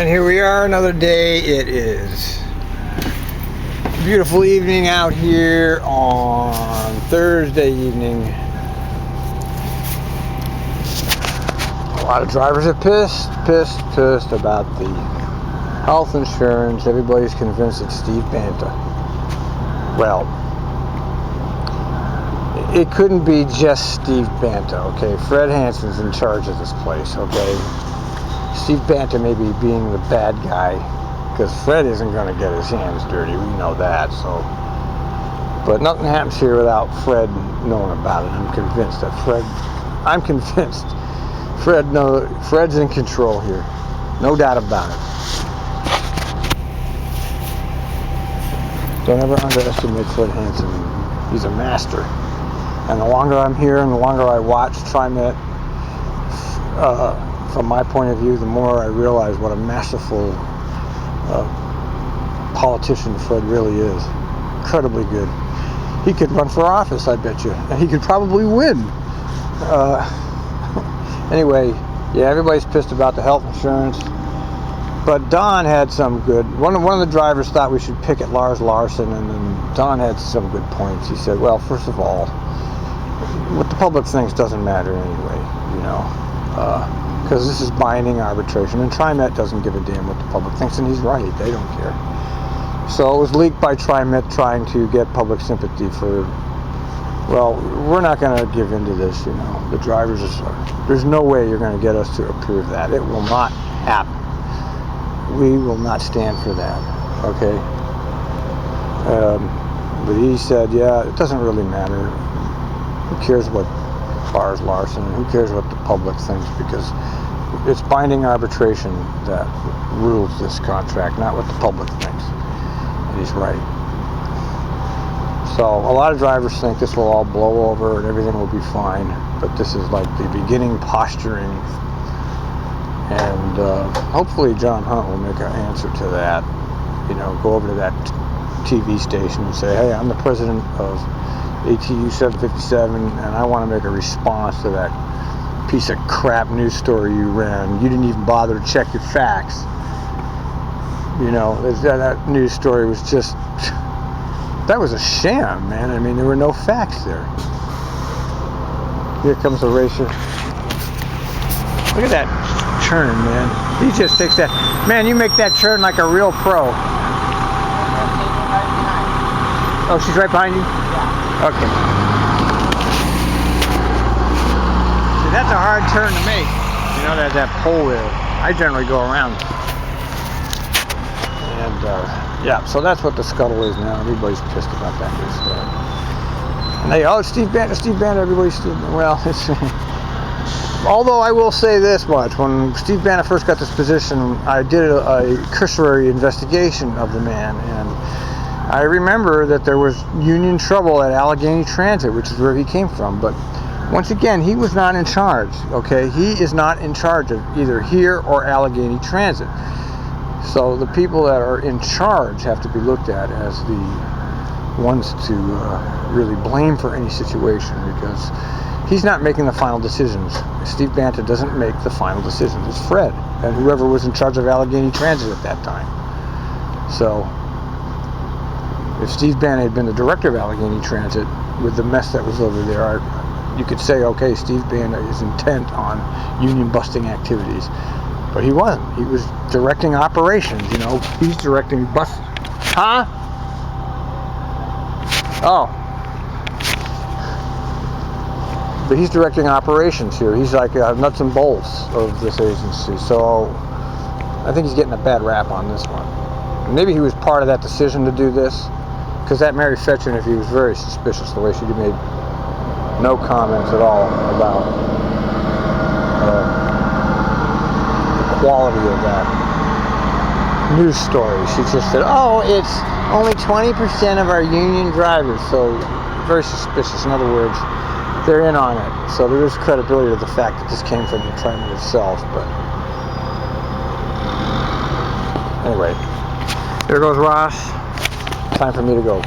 And here we are, another day. It is a beautiful evening out here on Thursday evening. A lot of drivers are pissed about the health insurance. Everybody's convinced it's Steve Banta. Well, it couldn't be just Steve Banta, okay? Fred Hansen's in charge of this place, okay? Steve Banta may be being the bad guy because Fred isn't going to get his hands dirty. We know that. So, but nothing happens here without Fred knowing about it. I'm convinced Fred's in control here. No doubt about it. Don't ever underestimate Fred Hansen. He's a master. And the longer I'm here and the longer I watch TriMet, from my point of view, the more I realize what a masterful politician Fred really is. Incredibly good. He could run for office, I bet you, and he could probably win. Anyway, yeah, everybody's pissed about the health insurance, but Don had some good. One of the drivers thought we should picket Lars Larson, and then Don had some good points. He said, well, first of all, what the public thinks doesn't matter anyway, you know. Because this is binding arbitration, and TriMet doesn't give a damn what the public thinks, and he's right, they don't care. So it was leaked by TriMet trying to get public sympathy for, well, we're not going to give in to this, you know. The drivers there's no way you're going to get us to approve that. It will not happen. We will not stand for that, okay? But he said, yeah, it doesn't really matter. Who cares what Lars Larson, who cares what the public thinks, because it's binding arbitration that rules this contract, not what the public thinks. And he's right. So a lot of drivers think this will all blow over and everything will be fine, but this is like the beginning posturing, and hopefully John Hunt will make an answer to that. You know, go over to that TV station and say, hey, I'm the president of ATU 757, and I want to make a response to that piece of crap news story you ran. You didn't even bother to check your facts. You know, that news story was just, that was a sham, man. I mean, there were no facts there. Here comes the racer. Look at that turn, man. He just takes that. Man, you make that turn like a real pro. Oh, she's right behind you? Okay. See, that's a hard turn to make. You know, there's that pole there. I generally go around. And, yeah, so that's what the scuttle is now. Everybody's pissed about that news story. And they, oh, Steve Banta, everybody's Steve Banta. Well, it's, although I will say this much. When Steve Banta first got this position, I did a cursory investigation of the man, and I remember that there was union trouble at Allegheny Transit, which is where he came from. But once again, he was not in charge, okay? He is not in charge of either here or Allegheny Transit. So the people that are in charge have to be looked at as the ones to really blame for any situation, because he's not making the final decisions. Steve Banta doesn't make the final decisions. It's Fred and whoever was in charge of Allegheny Transit at that time. So if Steve Banta had been the director of Allegheny Transit with the mess that was over there, you could say, okay, Steve Banta is intent on union busting activities. But he wasn't. He was directing operations, you know. He's directing bus... Huh? Oh. But he's directing operations here. He's like nuts and bolts of this agency. So I think he's getting a bad rap on this one. Maybe he was part of that decision to do this. Because that Mary Fetchin, was very suspicious the way she made no comments at all about the quality of that news story. She just said, oh, it's only 20% of our union drivers. So very suspicious. In other words, they're in on it. So there is credibility to the fact that this came from the TriMet itself. But anyway, there goes Ross. Time for me to go.